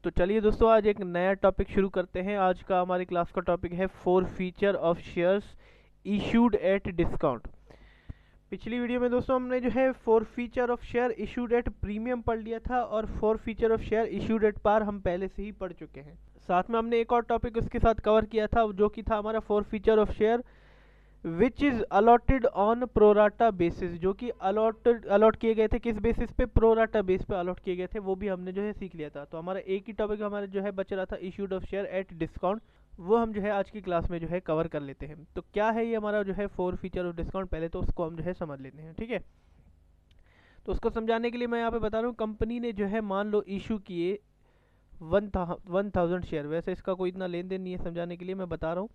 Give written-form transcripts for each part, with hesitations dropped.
तो चलिए दोस्तों, आज एक नया टॉपिक शुरू करते हैं। आज का हमारी क्लास का टॉपिक है 4 forfeiture of shares issued at discount. पिछली वीडियो में दोस्तों हमने जो है 4 forfeiture of share issued at premium पढ़ लिया था, और 4 forfeiture of share issued at par हम पहले से ही पढ़ चुके हैं। साथ में हमने एक और टॉपिक उसके साथ कवर किया था, जो कि था हमारा 4 forfeiture of share which is allotted on pro rata basis, जो कि अलॉट किए गए थे किस बेसिस पे, प्रोराटा बेस पे अलॉट किए गए थे। वो भी हमने जो है सीख लिया था। तो हमारा एक ही टॉपिक हमारा जो है बच रहा था, issued of share at discount. वो हम जो है आज की क्लास में जो है कवर कर लेते हैं। तो क्या है ये हमारा जो है 4 फीचर ऑफ डिस्काउंट, पहले तो उसको हम जो है समझ लेते हैं, ठीक है। तो उसको समझाने के लिए मैं यहाँ पे बता रहा हूँ, कंपनी ने जो है मान लो इशू किए 1000 शेयर। वैसे इसका कोई इतना लेन देन नहीं है, समझाने के लिए मैं बता रहा हूँ।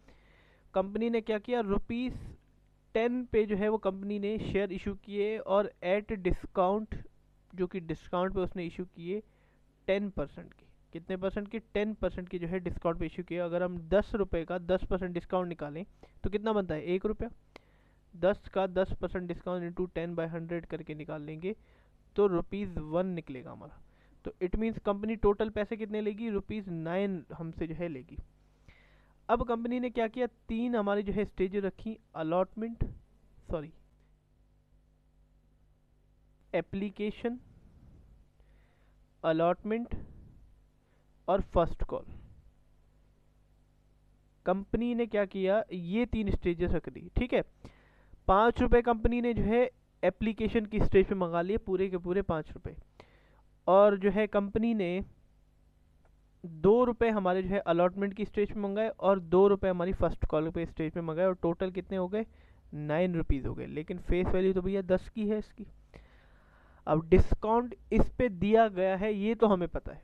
कंपनी ने क्या किया, ₹10 पे जो है वो कंपनी ने शेयर इशू किए, और एट डिस्काउंट, जो कि डिस्काउंट पे उसने इशू किए 10% की। कितने परसेंट की? 10% की जो है डिस्काउंट पे इशू किया। अगर हम 10 रुपये का 10% डिस्काउंट निकालें तो कितना बनता है? 1 रुपया। 10 का 10% डिस्काउंट इंटू 10/100 करके निकाल लेंगे तो ₹1 निकलेगा हमारा। तो इट मीन्स कंपनी टोटल पैसे कितने लेगी? ₹9 हमसे जो है लेगी। अब कंपनी ने क्या किया, 3 हमारी जो है स्टेज रखी, अलॉटमेंट, सॉरी एप्लीकेशन, अलॉटमेंट और फर्स्ट कॉल। कंपनी ने क्या किया, ये 3 स्टेजेस रख दी, ठीक है। 5 रुपये कंपनी ने जो है एप्लीकेशन की स्टेज पे मंगा लिए, पूरे के पूरे 5 रुपये। और जो है कंपनी ने 2 रुपये हमारे जो है अलॉटमेंट की स्टेज पे मंगाए, और 2 रुपये हमारी फर्स्ट कॉल पे स्टेज पे मंगाए, और टोटल कितने हो गए? 9 रुपीज़ हो गए। लेकिन फेस वैल्यू तो भैया 10 की है इसकी। अब डिस्काउंट इस पे दिया गया है ये तो हमें पता है,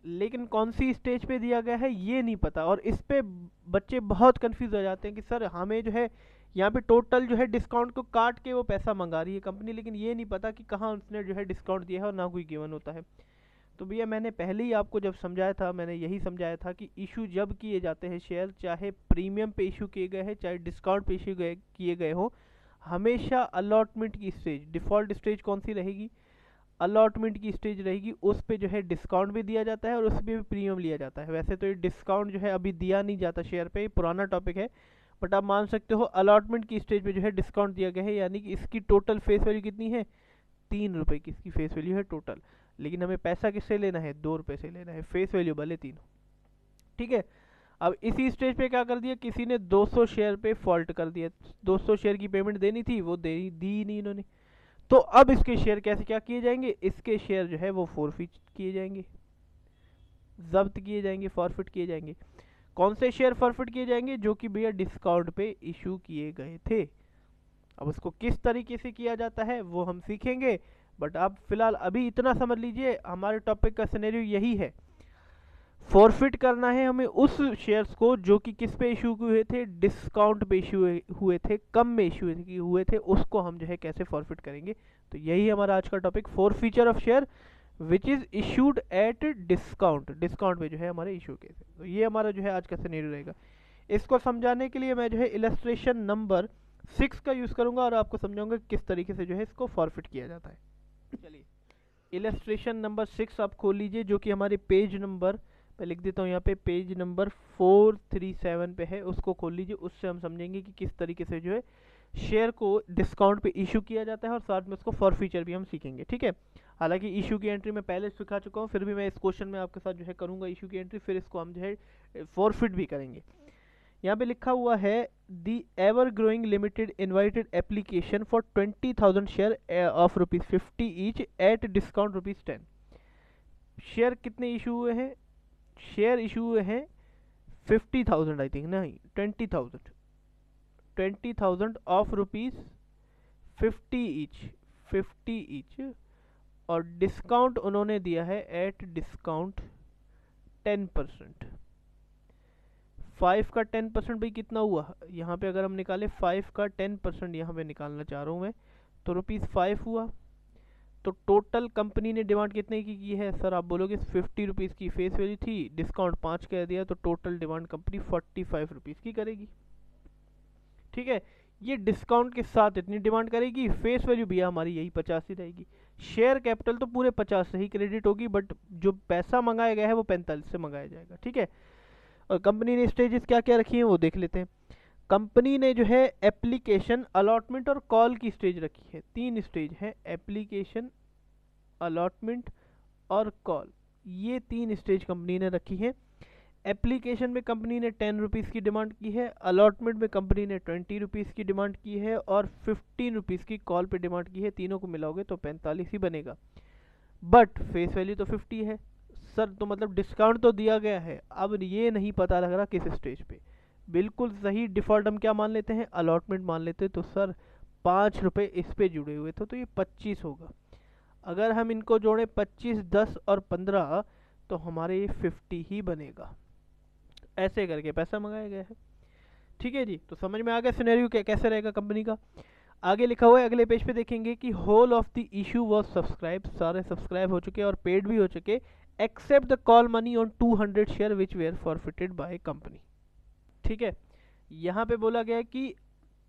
लेकिन कौन सी स्टेज पे दिया गया है ये नहीं पता। और इस पे बच्चे बहुत कंफ्यूज हो जाते हैं कि सर हमें जो है यहाँ पे टोटल जो है डिस्काउंट को काट के वो पैसा मंगा रही है कंपनी, लेकिन ये नहीं पता कि कहाँ उसने जो है डिस्काउंट दिया है, और ना कोई गिवन होता है। तो भैया मैंने पहले ही आपको जब समझाया था, मैंने यही समझाया था कि इशू जब किए जाते हैं शेयर, चाहे प्रीमियम पे इशू किए गए हैं चाहे डिस्काउंट पे इशू किए गए हो, हमेशा अलॉटमेंट की स्टेज, डिफ़ॉल्ट स्टेज कौन सी रहेगी? अलॉटमेंट की स्टेज रहेगी। उस पे जो है डिस्काउंट भी दिया जाता है और उस पर भी प्रीमियम लिया जाता है। वैसे तो ये डिस्काउंट जो है अभी दिया नहीं जाता शेयर पे, पुराना टॉपिक है, बट आप मान सकते हो अलॉटमेंट की स्टेज पे जो है डिस्काउंट दिया गया है, यानी कि इसकी टोटल फेस वैल्यू कितनी है? 3 रुपये की इसकी फेस वैल्यू है टोटल। लेकिन हमें पैसा किससे लेना है? 2 रुपये से लेना है, फेस वैल्यू भले 3 हो, ठीक है। अब इसी स्टेज पे क्या कर दिया, किसी ने 200 शेयर पे फॉल्ट कर दिया। 200 शेयर की पेमेंट देनी थी, वो दी नहीं इन्होंने। तो अब इसके शेयर कैसे क्या किए जाएंगे? इसके शेयर जो है वो फॉरफिट किए जाएंगे, जब्त किए जाएंगे, फॉरफिट किए जाएंगे। कौन से शेयर फॉरफिट किए जाएंगे? जो कि भैया डिस्काउंट पे इशू किए गए थे। अब उसको किस तरीके से किया जाता है वो हम सीखेंगे, बट आप फिलहाल अभी इतना समझ लीजिए, हमारे टॉपिक का सिनेरियो यही है। फॉरफिट करना है हमें उस शेयर्स को जो कि किस पे इशू हुए थे? डिस्काउंट पे इशू हुए थे, कम में इशू हुए थे, उसको हम जो है कैसे फॉरफिट करेंगे। तो यही हमारा आज का topic, 4 forfeiture of share which is issued at discount. Discount पे जो है हमारे इशू के थे। तो ये हमारा जो है आज का सिनेरियो रहेगा। इसको समझाने के लिए मैं जो है इलस्ट्रेशन नंबर 6 का यूज़ करूँगा, और आपको समझाऊंगा किस तरीके से जो है इसको फॉरफिट किया जाता है। चलिए, इलस्ट्रेशन नंबर 6 आप खोल लीजिए, जो कि हमारे पेज नंबर, मैं लिख देता हूँ यहाँ पे, पेज नंबर 437 पे है, उसको खोल लीजिए। उससे हम समझेंगे कि किस तरीके से जो है शेयर को डिस्काउंट पे इशू किया जाता है, और साथ में उसको फॉर फीचर भी हम सीखेंगे, ठीक है। हालांकि इशू की एंट्री मैं पहले सिखा चुका हूँ, फिर भी मैं इस क्वेश्चन में आपके साथ जो है करूँगा इशू की एंट्री, फिर इसको हम जो है फॉरफिट भी करेंगे। यहाँ पे लिखा हुआ है the ever growing limited invited application for 20,000 share of ₹50 each at discount ₹10। Share कितने इशू हुए हैं? शेयर इशू हुए हैं 50,000, आई थिंक, नहीं 20,000 ऑफ ₹50 ईच, 50 ईच। और डिस्काउंट उन्होंने दिया है एट डिस्काउंट 10%। 5 का 10% भाई कितना हुआ? यहाँ पे अगर हम निकाले 5 का 10% यहाँ पे निकालना चाह रहा हूँ मैं, तो ₹5 हुआ। तो टोटल कंपनी ने डिमांड कितने की है सर? आप बोलोगे 50 रुपीज़ की फेस वैल्यू थी, डिस्काउंट 5 कह दिया, तो टोटल डिमांड कंपनी 45 रुपीज़ की करेगी, ठीक है। ये डिस्काउंट के साथ इतनी डिमांड करेगी, फेस वैल्यू भी हमारी यही 50 ही रहेगी। शेयर कैपिटल तो पूरे 50 से ही क्रेडिट होगी, बट जो पैसा मंगाया गया है वो 45 से मंगाया जाएगा, ठीक है। और कंपनी ने स्टेजेस क्या क्या रखी हैं वो देख लेते हैं। कंपनी ने जो है एप्लीकेशन, अलॉटमेंट और कॉल की स्टेज रखी है। 3 स्टेज है, एप्लीकेशन, अलॉटमेंट और कॉल, ये 3 स्टेज कंपनी ने रखी है। एप्लीकेशन में कंपनी ने 10 रुपीज़ की डिमांड की है, अलॉटमेंट में कंपनी ने 20 रुपीज़ की डिमांड की है और 15 रुपीज़ की कॉल पे डिमांड की है। तीनों को मिलाओगे तो 45 ही बनेगा, बट फेस वैल्यू तो 50 है सर, तो मतलब डिस्काउंट तो दिया गया है। अब ये नहीं पता लग रहा किस स्टेज पे। बिल्कुल सही, डिफ़ॉल्ट हम क्या मान लेते हैं, अलॉटमेंट मान लेते हैं। तो सर 5 रुपये इस पे जुड़े हुए थे तो ये 25 होगा। अगर हम इनको जोड़ें 25, 10 और 15 तो हमारे ये 50 ही बनेगा। ऐसे करके पैसा मंगाया गया है, ठीक है जी। तो समझ में आ गया सिनेरियो कैसे रहेगा कंपनी का। आगे लिखा हुआ है अगले पेज पे देखेंगे कि whole of the issue was subscribe, सारे सब्सक्राइब हो चुके और पेड भी हो चुके, except the call money on 200 share which were forfeited by company, ठीक है। यहाँ पे बोला गया है कि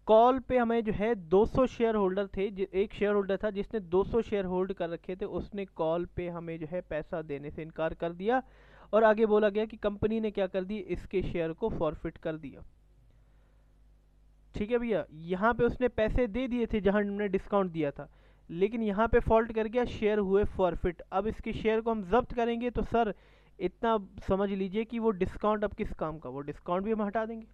कॉल पे हमें जो है 200 शेयर होल्डर थे, एक शेयर होल्डर था जिसने 200 शेयर होल्ड कर रखे थे, उसने कॉल पे हमें जो है पैसा देने से इनकार कर दिया। और आगे बोला गया कि कंपनी ने क्या कर दी, इसके शेयर को फॉरफिट कर दिया, ठीक है भैया। यहाँ पे उसने पैसे दे दिए थे जहाँ हमने डिस्काउंट दिया था, लेकिन यहाँ पे फॉल्ट कर गया, शेयर हुए फॉरफिट। अब इसके शेयर को हम जब्त करेंगे तो सर इतना समझ लीजिए कि वो डिस्काउंट अब किस काम का, वो डिस्काउंट भी हम हटा देंगे,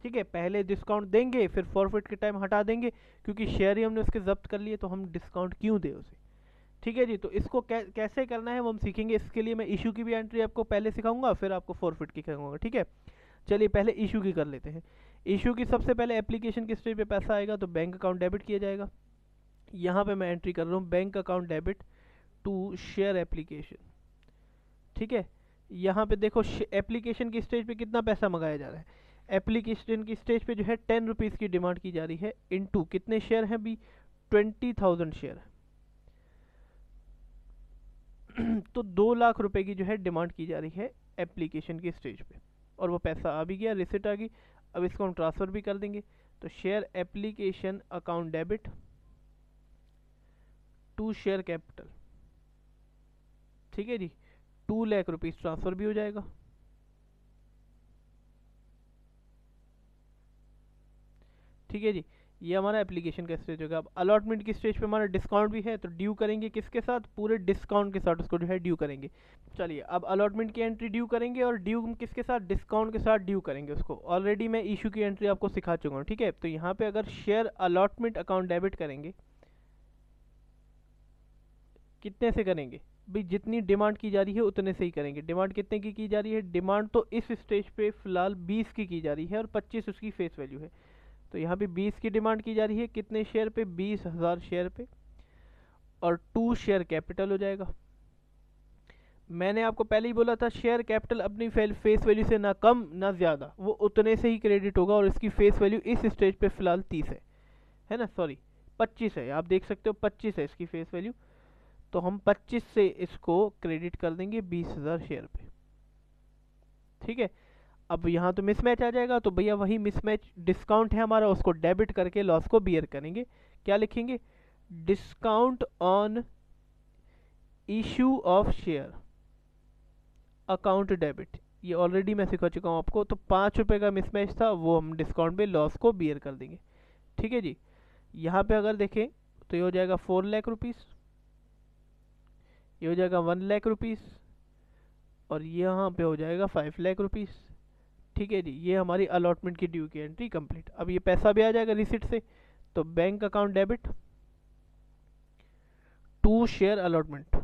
ठीक है। पहले डिस्काउंट देंगे फिर फॉरफिट के टाइम हटा देंगे, क्योंकि शेयर ही हमने उसके जब्त कर लिए तो हम डिस्काउंट क्यों दे उसे, ठीक है जी। तो इसको कैसे करना है वो हम सीखेंगे। इसके लिए मैं इशू की भी एंट्री आपको पहले सिखाऊंगा, फिर आपको फॉरफिट की सिखाऊंगा, ठीक है। चलिए पहले इशू की कर लेते हैं। इशू की सबसे पहले एप्लीकेशन के स्टेज पे पैसा आएगा तो बैंक अकाउंट डेबिट किया जाएगा। यहाँ पे मैं एंट्री कर रहा हूँ bank account debit to share application, ठीक है। यहाँ पे देखो एप्लीकेशन की स्टेज पे कितना पैसा मंगाया जा रहा है। एप्लीकेशन की स्टेज पे जो है 10 रुपीज़ की डिमांड की जा रही है, इनटू कितने शेयर हैं भी, 20,000 शेयर तो 2 लाख रुपए की जो है डिमांड की जा रही है एप्लीकेशन की स्टेज पे, और वो पैसा आ भी गया, रिसिट आ गई। अब इसको हम ट्रांसफ़र भी कर देंगे। तो share application account debit to share capital, ठीक है जी, 2 लाख रुपीज़ ट्रांसफ़र भी हो जाएगा, ठीक है जी। ये हमारा एप्लीकेशन का स्टेज होगा। अब अलॉटमेंट की स्टेज पे हमारा डिस्काउंट भी है तो ड्यू करेंगे किसके साथ, पूरे डिस्काउंट के साथ उसको जो है ड्यू करेंगे। चलिए अब अलॉटमेंट की एंट्री ड्यू करेंगे और ड्यू किसके साथ, डिस्काउंट के साथ ड्यू करेंगे उसको। ऑलरेडी मैं इशू की एंट्री आपको सिखा चुका हूँ, ठीक है। तो यहाँ पे अगर शेयर अलॉटमेंट अकाउंट डेबिट करेंगे, कितने से करेंगे भाई, जितनी डिमांड की जा रही है उतने से ही करेंगे। डिमांड कितने की जा रही है, डिमांड तो इस स्टेज पे फिलहाल 20 की जा रही है और 25 उसकी फेस वैल्यू है। तो यहाँ पे 20 की डिमांड की जा रही है, कितने शेयर पे, 20,000 शेयर पे, और 2 शेयर कैपिटल हो जाएगा। मैंने आपको पहले ही बोला था शेयर कैपिटल अपनी फेस वैल्यू से ना कम ना ज़्यादा, वो उतने से ही क्रेडिट होगा, और इसकी फेस वैल्यू इस स्टेज पे फिलहाल 30 है ना, सॉरी 25 है, आप देख सकते हो 25 है इसकी फेस वैल्यू। तो हम 25 से इसको क्रेडिट कर देंगे 20,000 शेयर पे, ठीक है। अब यहाँ तो मिसमैच आ जाएगा, तो भैया वही मिसमैच डिस्काउंट है हमारा, उसको डेबिट करके लॉस को बियर करेंगे। क्या लिखेंगे, discount on issue of share account debit. ये ऑलरेडी मैं सिखा चुका हूँ आपको। तो 5 रुपये का मिसमैच था, वो हम डिस्काउंट पे लॉस को बियर कर देंगे, ठीक है जी। यहाँ पे अगर देखें तो ये हो जाएगा 4 लाख रुपीज़, ये हो जाएगा 1 लाख रुपीज़, और यहाँ पे हो जाएगा 5 लाख रुपीज़, ठीक है जी। ये हमारी अलॉटमेंट की ड्यू की एंट्री कंप्लीट। अब ये पैसा भी आ जाएगा रिसिट से, तो bank account debit to share allotment,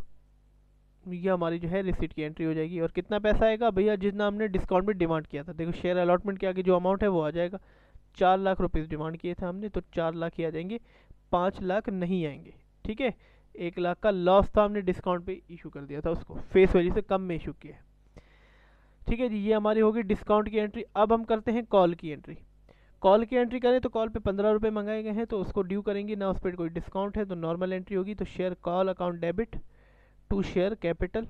ये हमारी जो है रिसिट की एंट्री हो जाएगी। और कितना पैसा आएगा भैया, जितना हमने डिस्काउंट में डिमांड किया था, देखो शेयर अलॉटमेंट के आगे जो अमाउंट है वो आ जाएगा। 4 लाख रुपीज़ डिमांड किए थे हमने, तो 4 लाख ही आ जाएंगे, 5 लाख नहीं आएंगे, ठीक है। 1 लाख का लॉस था, हमने डिस्काउंट पे इशू कर दिया था उसको, फेस वैल्यू से कम में इशू किया है, ठीक है जी। ये हमारी होगी डिस्काउंट की एंट्री। अब हम करते हैं कॉल की एंट्री। कॉल की एंट्री करें तो कॉल पे 15 रुपये मंगाए गए हैं तो उसको ड्यू करेंगे ना, उस पर कोई डिस्काउंट है तो नॉर्मल एंट्री होगी। तो share call account debit to share capital,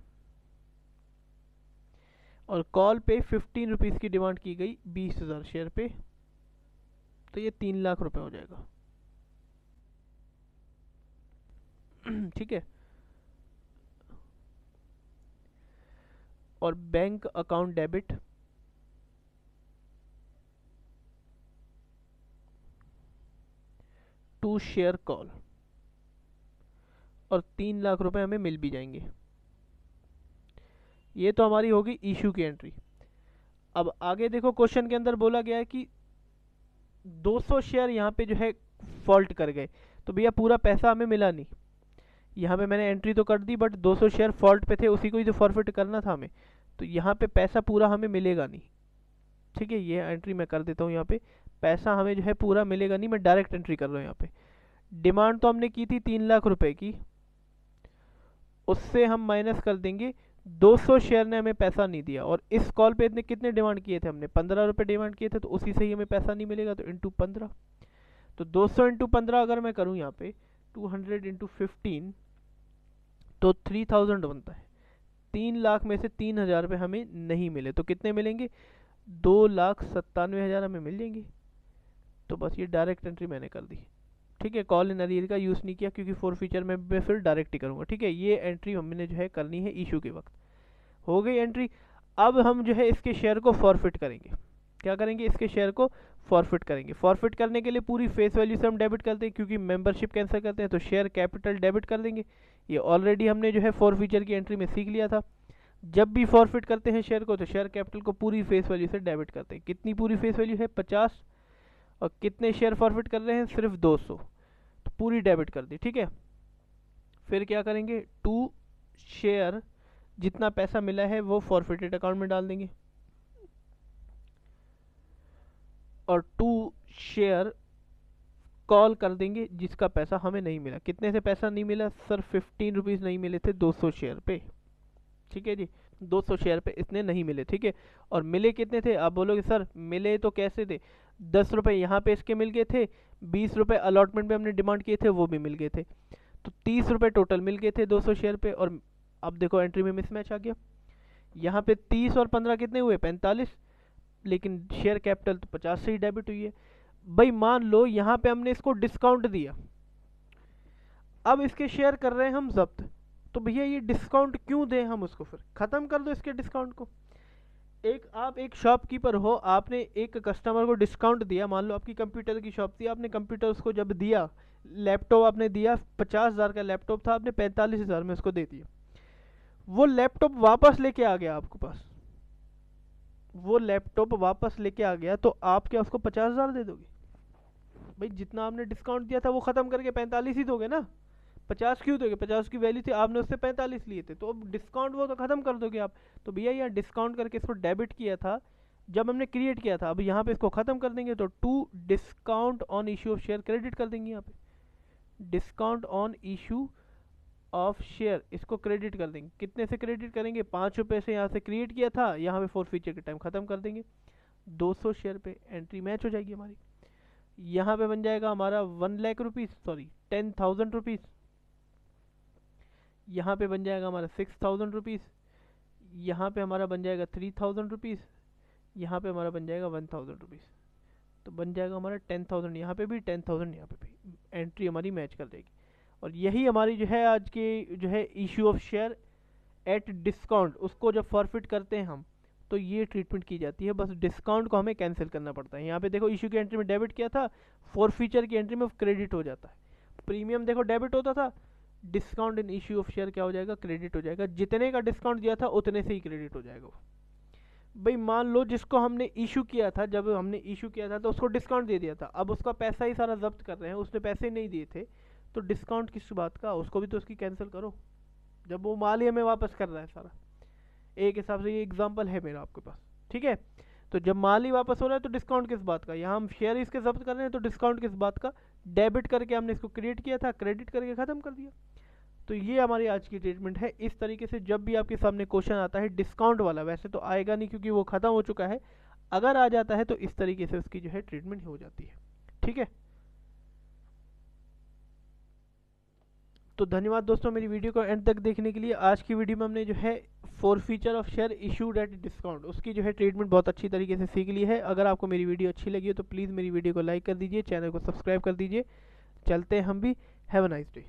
और कॉल पे 15 रुपीज़ की डिमांड की गई 20,000 शेयर पे, तो ये 3 लाख रुपए हो जाएगा, ठीक है। और bank account debit to share call, और 3 लाख रुपए हमें मिल भी जाएंगे। ये तो हमारी होगी इशू की एंट्री। अब आगे देखो, क्वेश्चन के अंदर बोला गया है कि 200 शेयर यहाँ पे जो है फॉल्ट कर गए, तो भैया पूरा पैसा हमें मिला नहीं। यहाँ पे मैंने एंट्री तो कर दी, बट 200 शेयर फॉल्ट पे थे, उसी को ही तो फॉरफिट करना था हमें, तो यहाँ पे पैसा पूरा हमें मिलेगा नहीं। ठीक है, ये एंट्री मैं कर देता हूँ। यहाँ पे पैसा हमें जो है पूरा मिलेगा नहीं, मैं डायरेक्ट एंट्री कर रहा हूँ यहाँ पे। डिमांड तो हमने की थी 3 लाख रुपए की, उससे हम माइनस कर देंगे 200 शेयर ने हमें पैसा नहीं दिया, और इस कॉल पे इतने कितने डिमांड किए थे हमने, 15 रुपये डिमांड किए थे, तो उसी से ही हमें पैसा नहीं मिलेगा, तो इंटू 15। तो 200 इंटू 15 अगर मैं करूँ यहाँ पे 200 इंटू 15, तो 3000 बनता है। 3 लाख में से 3000 रुपये हमें नहीं मिले, तो कितने मिलेंगे, 2,97,000 हमें मिल जाएंगे। तो बस ये डायरेक्ट एंट्री मैंने कर दी। ठीक है, कॉल इन अरियर का यूज़ नहीं किया, क्योंकि फोर फीचर में मैं फिर डायरेक्ट ही करूँगा। ठीक है, ये एंट्री हमने जो है करनी है इशू के वक्त। हो गई एंट्री। अब हम जो है इसके शेयर को फॉरफिट करेंगे। क्या करेंगे, इसके शेयर को फॉरफिट करेंगे। फॉरफिट करने के लिए पूरी फेस वैल्यू से हम डेबिट करते हैं, क्योंकि मेंबरशिप कैंसिल करते हैं, तो शेयर कैपिटल डेबिट कर देंगे। ये ऑलरेडी हमने जो है फोर फीचर की एंट्री में सीख लिया था। जब भी फॉरफिट करते हैं शेयर को, तो शेयर कैपिटल को पूरी फेस वैल्यू से डेबिट करते हैं। कितनी पूरी फेस वैल्यू है, 50, और कितने शेयर फॉरफिट कर रहे हैं, सिर्फ 200, तो पूरी डेबिट कर दी। ठीक है, फिर क्या करेंगे, टू शेयर जितना पैसा मिला है वो फॉरफिटेड अकाउंट में डाल देंगे, और टू शेयर कॉल कर देंगे जिसका पैसा हमें नहीं मिला। कितने से पैसा नहीं मिला सर, 15 रुपीज़ नहीं मिले थे 200 शेयर पे। ठीक है जी, 200 शेयर पे इतने नहीं मिले। ठीक है, और मिले कितने थे, आप बोलोगे सर मिले तो कैसे थे, 10 रुपये यहाँ पे इसके मिल गए थे, 20 रुपये अलॉटमेंट पे हमने डिमांड किए थे वो भी मिल गए थे, तो 30 रुपये टोटल मिल गए थे 200 शेयर पे। और अब देखो एंट्री में मिसमैच आ गया, यहाँ पे 30 और 15 कितने हुए, 45, लेकिन शेयर कैपिटल तो 50 से ही डेबिट हुई है। भाई मान लो यहाँ पे हमने इसको डिस्काउंट दिया, अब इसके शेयर कर रहे हैं हम जब्त, तो भैया ये डिस्काउंट क्यों दें हम उसको, फिर ख़त्म कर दो इसके डिस्काउंट को। आप एक शॉपकीपर हो, आपने एक कस्टमर को डिस्काउंट दिया, मान लो आपकी कंप्यूटर की शॉप थी, आपने कंप्यूटर उसको जब दिया, लैपटॉप आपने दिया, 50,000 का लैपटॉप था, आपने 45,000 में उसको दे दिया। वो लैपटॉप वापस लेके आ गया आपके पास, वो लैपटॉप वापस लेके आ गया, तो आप क्या उसको 50,000 दे दोगे? भाई जितना आपने डिस्काउंट दिया था वो ख़त्म करके 45 ही दोगे ना, 50 क्यों दोगे, 50 की वैल्यू थी, आपने उससे 45 लिए थे, तो अब डिस्काउंट वो तो ख़त्म कर दोगे आप। तो भैया यहाँ डिस्काउंट करके इसको डेबिट किया था जब हमने क्रिएट किया था, अब यहाँ पे इसको ख़त्म कर देंगे, तो to discount on issue of share credit कर देंगे। यहाँ पे discount on issue of share इसको क्रेडिट कर देंगे। कितने से क्रेडिट करेंगे, 5 रुपये से यहाँ से क्रिएट किया था, यहाँ पे फोर फीचर के टाइम ख़त्म कर देंगे, 200 शेयर पे एंट्री मैच हो जाएगी हमारी। यहाँ पे बन जाएगा हमारा 1 लाख रुपीज़, सॉरी 10,000 रुपीज़। यहाँ पे बन जाएगा हमारा 6,000 रुपीज़, यहाँ पे हमारा बन जाएगा 3,000 रुपीज़, यहाँ पे हमारा बन जाएगा 1,000 रुपीज़, तो बन जाएगा हमारा 10,000, यहाँ पे भी 10,000, यहाँ पे भी एंट्री हमारी मैच कर देगी। और यही हमारी जो है आज की जो है issue of share at discount, उसको जब फॉरफिट करते हैं हम, तो ये ट्रीटमेंट की जाती है। बस डिस्काउंट को हमें कैंसिल करना पड़ता है। यहाँ पे देखो इशू की एंट्री में डेबिट किया था, फोर फीचर की एंट्री में क्रेडिट हो जाता है। प्रीमियम देखो डेबिट होता था, discount in issue of share क्या हो जाएगा, क्रेडिट हो जाएगा। जितने का डिस्काउंट दिया था उतने से ही क्रेडिट हो जाएगा वो। भाई मान लो जिसको हमने इशू किया था, जब हमने इशू किया था तो उसको डिस्काउंट दे दिया था, अब उसका पैसा ही सारा जब्त कर रहे हैं, उसने पैसे नहीं दिए थे, तो डिस्काउंट किस बात का, उसको भी तो उसकी कैंसिल करो, जब वो माल ही हमें वापस कर रहा है सारा। एक हिसाब से ये एग्जांपल है मेरा आपके पास। ठीक है, तो जब माल ही वापस हो रहा है तो डिस्काउंट किस बात का, यहाँ हम शेयर इसके जब्त कर रहे हैं, तो डिस्काउंट किस बात का, डेबिट करके हमने इसको क्रिएट किया था, क्रेडिट करके ख़त्म कर दिया। तो ये हमारी आज की ट्रीटमेंट है। इस तरीके से जब भी आपके सामने क्वेश्चन आता है डिस्काउंट वाला, वैसे तो आएगा नहीं क्योंकि वो ख़त्म हो चुका है, अगर आ जाता है तो इस तरीके से उसकी जो है ट्रीटमेंट हो जाती है। ठीक है, तो धन्यवाद दोस्तों मेरी वीडियो को एंड तक देखने के लिए। आज की वीडियो में हमने जो है four feature of share issued at discount, उसकी जो है ट्रीटमेंट बहुत अच्छी तरीके से सीख ली है। अगर आपको मेरी वीडियो अच्छी लगी हो तो प्लीज़ मेरी वीडियो को लाइक कर दीजिए, चैनल को सब्सक्राइब कर दीजिए। चलते हैं हम भी, हैव अ नाइस डे।